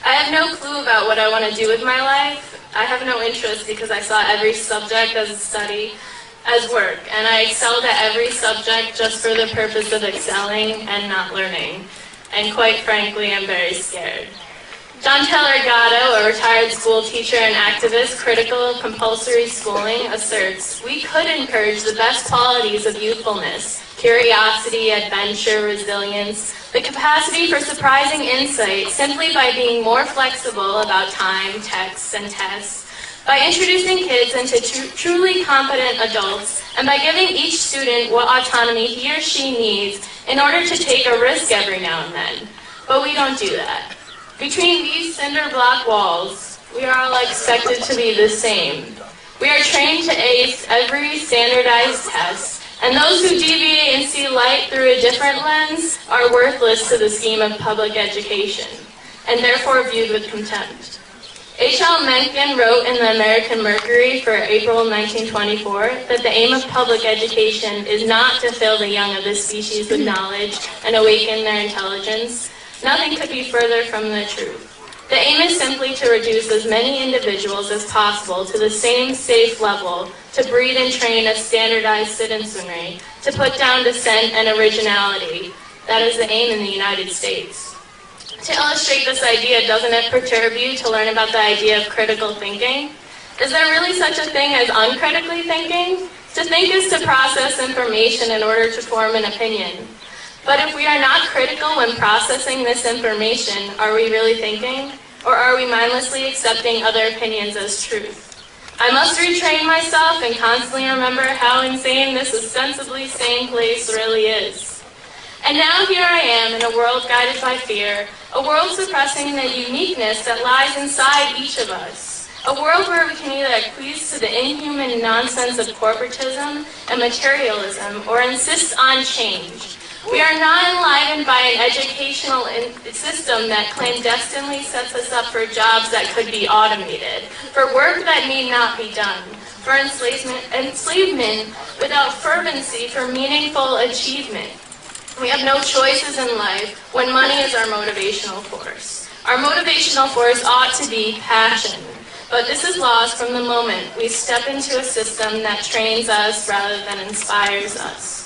I have no clue about what I want to do with my life. I have no interest because I saw every subject as a study, as work, and I excelled at every subject just for the purpose of excelling and not learning. And quite frankly, I'm very scared. John Taylor Gatto, a retired school teacher and activist critical of compulsory schooling, asserts, "We could encourage the best qualities of youthfulness, curiosity, adventure, resilience, the capacity for surprising insight simply by being more flexible about time, texts, and tests, by introducing kids into truly competent adults, and by giving each student what autonomy he or she needs in order to take a risk every now and then." But we don't do that. Between these cinder block walls, we are all expected to be the same. We are trained to ace every standardized test, and those who deviate and see light through a different lens are worthless to the scheme of public education, and therefore viewed with contempt. H.L. Mencken wrote in the American Mercury for April 1924 that the aim of public education is not to fill the young of this species with knowledge and awaken their intelligence. Nothing could be further from the truth. The aim is simply to reduce as many individuals as possible to the same safe level, to breed and train a standardized citizenry, to put down dissent and originality. That is the aim in the United States. To illustrate this idea, doesn't it perturb you to learn about the idea of critical thinking? Is there really such a thing as uncritically thinking? To think is to process information in order to form an opinion. But if we are not critical when processing this information, are we really thinking? Or are we mindlessly accepting other opinions as truth? I must retrain myself and constantly remember how insane this ostensibly sane place really is. And now here I am in a world guided by fear, a world suppressing the uniqueness that lies inside each of us. A world where we can either acquiesce to the inhuman nonsense of corporatism and materialism or insist on change. We are not enlivened by an educational system that clandestinely sets us up for jobs that could be automated, for work that need not be done, for enslavement without fervency for meaningful achievement. We have no choices in life when money is our motivational force. Our motivational force ought to be passion, but this is lost from the moment we step into a system that trains us rather than inspires us.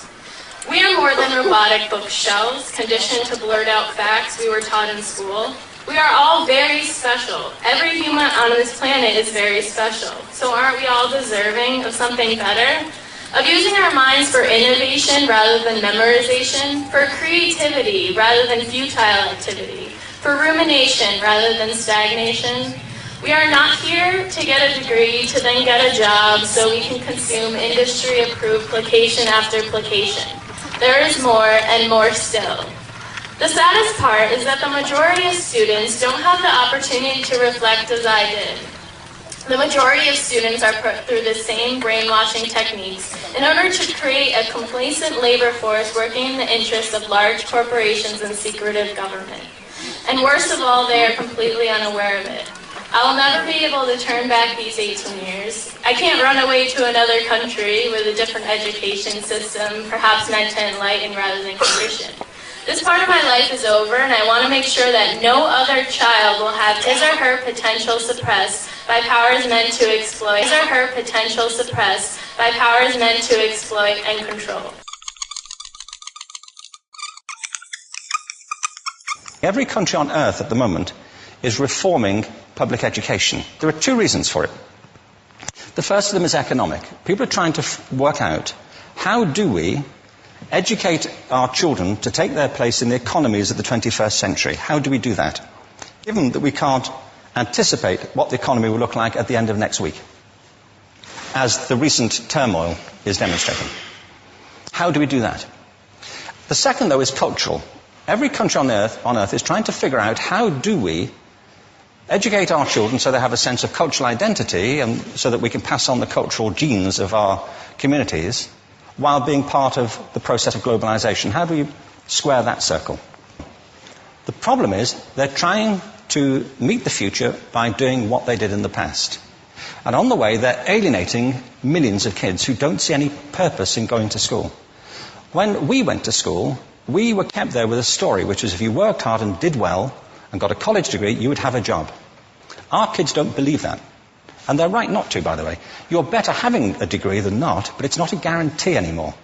We are more than robotic bookshelves, conditioned to blurt out facts we were taught in school. We are all very special. Every human on this planet is very special. So aren't we all deserving of something better? Of using our minds for innovation rather than memorization, for creativity rather than futile activity, for rumination rather than stagnation? We are not here to get a degree, to then get a job so we can consume industry-approved placation after placation. There is more and more still. The saddest part is that the majority of students don't have the opportunity to reflect as I did. The majority of students are put through the same brainwashing techniques in order to create a complacent labor force working in the interests of large corporations and secretive government. And worst of all, they are completely unaware of it. I will never be able to turn back these 18 years. I can't run away to another country with a different education system, perhaps meant to enlighten rather than condition. This part of my life is over, and I want to make sure that no other child will have his or her potential suppressed by powers meant to exploit, his or her potential suppressed by powers meant to exploit and control. Every country on earth at the moment is reforming public education. There are two reasons for it. The first of them is economic. People are trying to work out, how do we educate our children to take their place in the economies of the 21st century? How do we do that? Given that we can't anticipate what the economy will look like at the end of next week, as the recent turmoil is demonstrating. How do we do that? The second, though, is cultural. Every country on earth is trying to figure out, how do we educate our children so they have a sense of cultural identity and so that we can pass on the cultural genes of our communities while being part of the process of globalization. How do we square that circle? The problem is they're trying to meet the future by doing what they did in the past. And on the way, they're alienating millions of kids who don't see any purpose in going to school. When we went to school, we were kept there with a story, which was if you worked hard and did well, and got a college degree, you would have a job. Our kids don't believe that. And they're right not to, by the way. You're better having a degree than not, but it's not a guarantee anymore.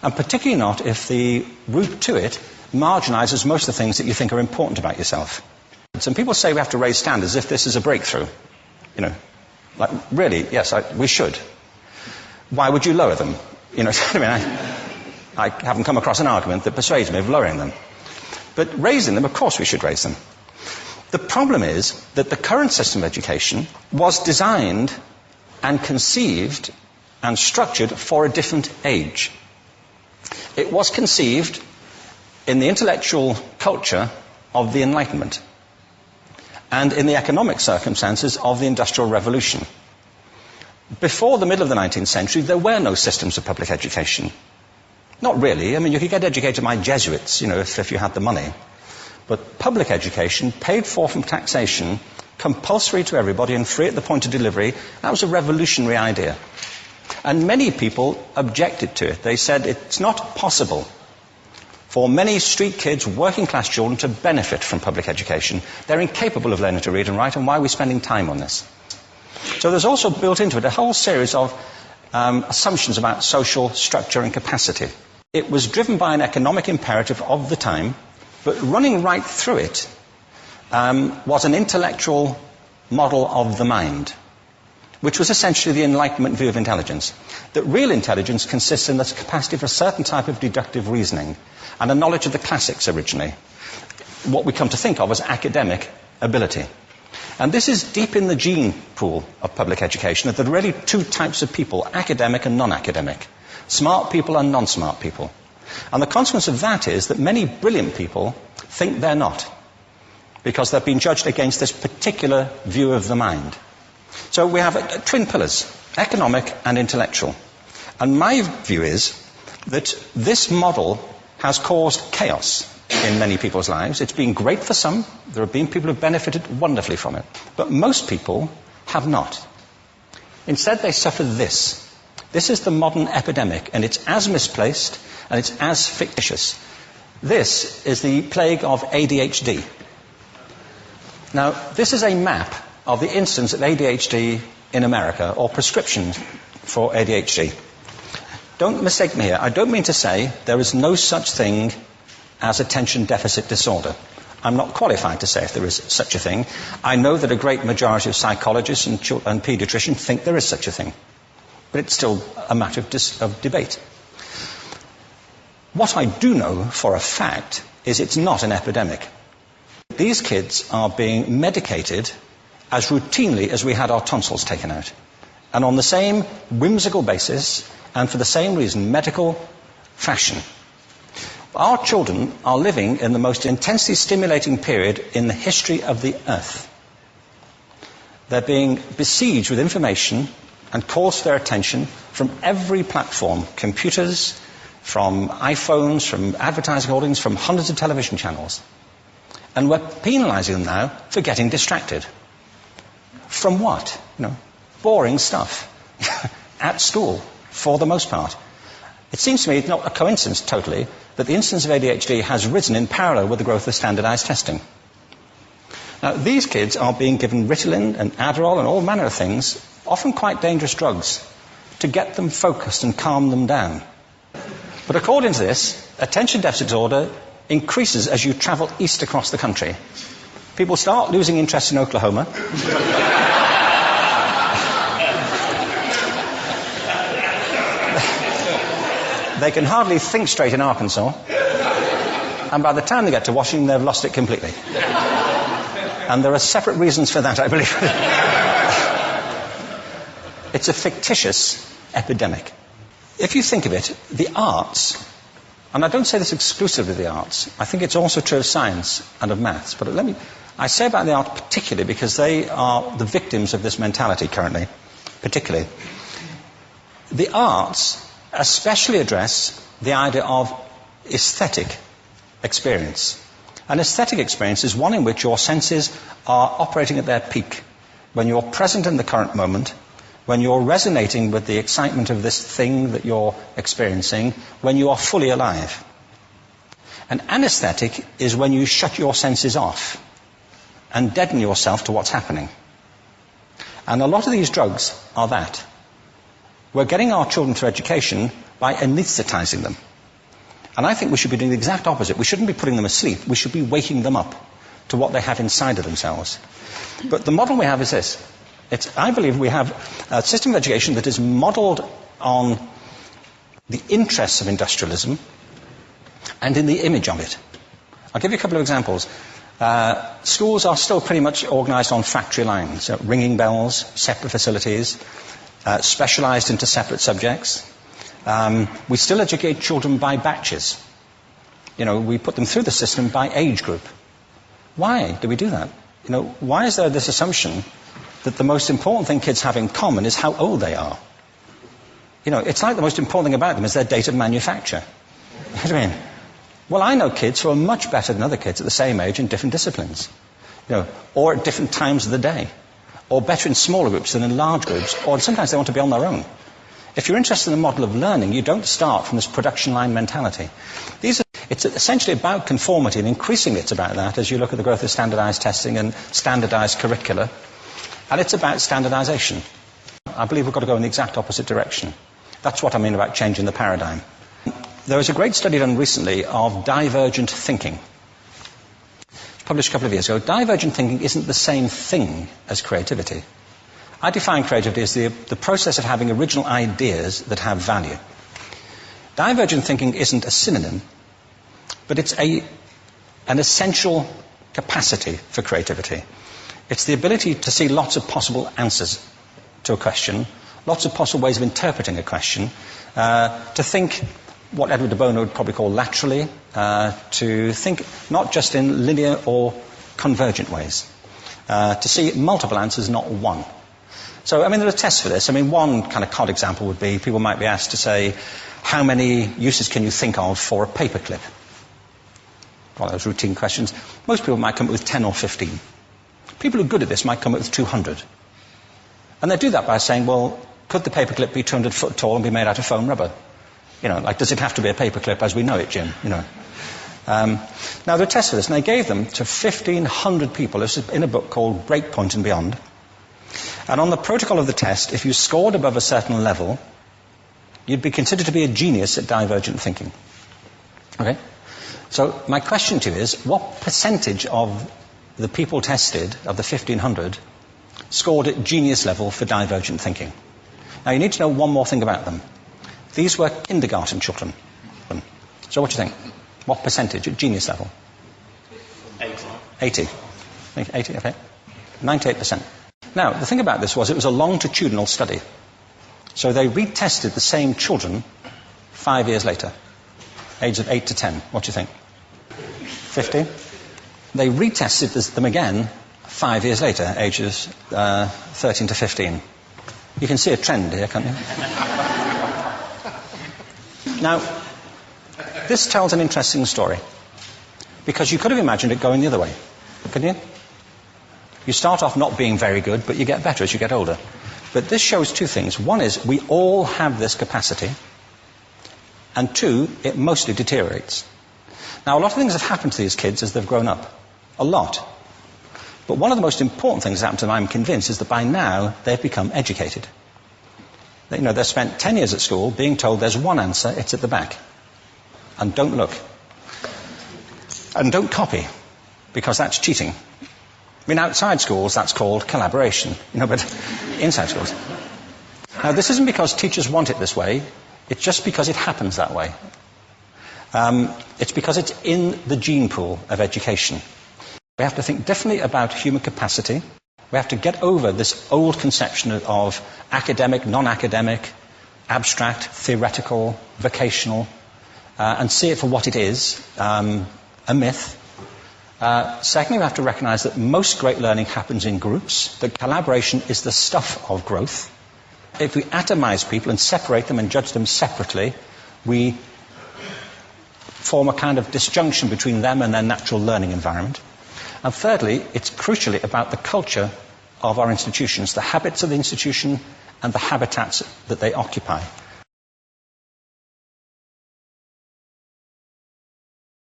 And particularly not if the route to it marginalizes most of the things that you think are important about yourself. Some people say we have to raise standards as if this is a breakthrough. You know, like, really, yes, we should. Why would you lower them? You know, I mean, I haven't come across an argument that persuades me of lowering them. But raising them, of course we should raise them. The problem is that the current system of education was designed and conceived and structured for a different age. It was conceived in the intellectual culture of the Enlightenment and in the economic circumstances of the Industrial Revolution. Before the middle of the 19th century, there were no systems of public education. Not really. I mean, you could get educated by Jesuits, you know, if you had the money. But public education, paid for from taxation, compulsory to everybody and free at the point of delivery, that was a revolutionary idea. And many people objected to it. They said it's not possible for many street kids, working class children, to benefit from public education. They're incapable of learning to read and write, and why are we spending time on this? So there's also built into it a whole series of assumptions about social structure and capacity. It was driven by an economic imperative of the time, but running right through it was an intellectual model of the mind, which was essentially the Enlightenment view of intelligence. That real intelligence consists in the capacity for a certain type of deductive reasoning and a knowledge of the classics originally, what we come to think of as academic ability. And this is deep in the gene pool of public education, that there are really two types of people, academic and non-academic, smart people and non-smart people. And the consequence of that is that many brilliant people think they're not, because they've been judged against this particular view of the mind. So we have twin pillars, economic and intellectual. And my view is that this model has caused chaos in many people's lives. It's been great for some. There have been people who have benefited wonderfully from it. But most people have not. Instead, they suffer this. This is the modern epidemic, and it's as misplaced and it's as fictitious. This is the plague of ADHD. Now, this is a map of the incidence of ADHD in America, or prescriptions for ADHD. Don't mistake me here. I don't mean to say there is no such thing as attention deficit disorder. I'm not qualified to say if there is such a thing. I know that a great majority of psychologists and paediatricians think there is such a thing. But it's still a matter of debate. What I do know for a fact is it's not an epidemic. These kids are being medicated as routinely as we had our tonsils taken out. And on the same whimsical basis, and for the same reason, medical fashion. Our children are living in the most intensely stimulating period in the history of the earth. They're being besieged with information and calls for their attention from every platform, computers, from iPhones, from advertising hoardings, from hundreds of television channels. And we're penalizing them now for getting distracted. From what? Boring stuff. At school, for the most part. It seems to me it's not a coincidence totally that the incidence of ADHD has risen in parallel with the growth of standardized testing. Now, these kids are being given Ritalin and Adderall and all manner of things, often quite dangerous drugs, to get them focused and calm them down. But according to this, attention deficit disorder increases as you travel east across the country. People start losing interest in Oklahoma. They can hardly think straight in Arkansas. And by the time they get to Washington, they've lost it completely. And there are separate reasons for that, I believe. It's a fictitious epidemic. If you think of it, the arts, and I don't say this exclusively of the arts, I think it's also true of science and of maths, but I say about the arts particularly because they are the victims of this mentality currently, particularly. The arts especially address the idea of aesthetic experience. An aesthetic experience is one in which your senses are operating at their peak, when you're present in the current moment, when you're resonating with the excitement of this thing that you're experiencing, when you are fully alive. An anesthetic is when you shut your senses off. and deaden yourself to what's happening. And a lot of these drugs are that. We're getting our children through education by anesthetizing them. And I think we should be doing the exact opposite. We shouldn't be putting them asleep. We should be waking them up to what they have inside of themselves. But the model we have is this. I believe we have a system of education that is modeled on the interests of industrialism and in the image of it. I'll give you a couple of examples. Schools are still pretty much organized on factory lines, ringing bells, separate facilities, specialized into separate subjects. We still educate children by batches. We put them through the system by age group. Why do we do that? Why is there this assumption that the most important thing kids have in common is how old they are? It's like the most important thing about them is their date of manufacture. You know what I mean? Well, I know kids who are much better than other kids at the same age in different disciplines, or at different times of the day, or better in smaller groups than in large groups, or sometimes they want to be on their own. If you're interested in the model of learning, you don't start from this production line mentality. It's essentially about conformity, and increasingly it's about that as you look at the growth of standardized testing and standardized curricula. And it's about standardization. I believe we've got to go in the exact opposite direction. That's what I mean about changing the paradigm. There was a great study done recently of divergent thinking. It was published a couple of years ago. Divergent thinking isn't the same thing as creativity. I define creativity as the process of having original ideas that have value. Divergent thinking isn't a synonym, but it's an essential capacity for creativity. It's the ability to see lots of possible answers to a question, lots of possible ways of interpreting a question, to think what Edward de Bono would probably call laterally, to think not just in linear or convergent ways, to see multiple answers, not one. So, there are tests for this. One kind of cod example would be people might be asked to say, how many uses can you think of for a paperclip? Well, those routine questions. Most people might come up with 10 or 15. People who are good at this might come up with 200. And they do that by saying, well, could the paperclip be 200 foot tall and be made out of foam rubber? Does it have to be a paperclip as we know it, Jim? Now, there are tests for this, and they gave them to 1,500 people. This is in a book called Breakpoint and Beyond. And on the protocol of the test, if you scored above a certain level, you'd be considered to be a genius at divergent thinking. Okay? So my question to you is, what percentage of the people tested, of the 1,500, scored at genius level for divergent thinking? Now, you need to know one more thing about them. These were kindergarten children. So what do you think? What percentage at genius level? 80. 80, okay. 98%. Now, the thing about this was it was a longitudinal study. So they retested the same children 5 years later, ages of 8 to 10. What do you think? 50? They retested them again 5 years later, ages 13 to 15. You can see a trend here, can't you? Now, this tells an interesting story, because you could have imagined it going the other way, couldn't you? You start off not being very good, but you get better as you get older. But this shows two things. One is we all have this capacity, and two, it mostly deteriorates. Now, a lot of things have happened to these kids as they've grown up. A lot. But one of the most important things that happened to them, I'm convinced, is that by now they've become educated. They've spent 10 years at school being told there's one answer, it's at the back. And don't look. And don't copy, because that's cheating. Outside schools, that's called collaboration, but inside schools. Now, this isn't because teachers want it this way, it's just because it happens that way. It's because it's in the gene pool of education. We have to think differently about human capacity. We have to get over this old conception of academic, non-academic, abstract, theoretical, vocational, and see it for what it is, a myth. Secondly, we have to recognize that most great learning happens in groups, that collaboration is the stuff of growth. If we atomize people and separate them and judge them separately, we form a kind of disjunction between them and their natural learning environment. And thirdly, it's crucially about the culture of our institutions, the habits of the institution and the habitats that they occupy.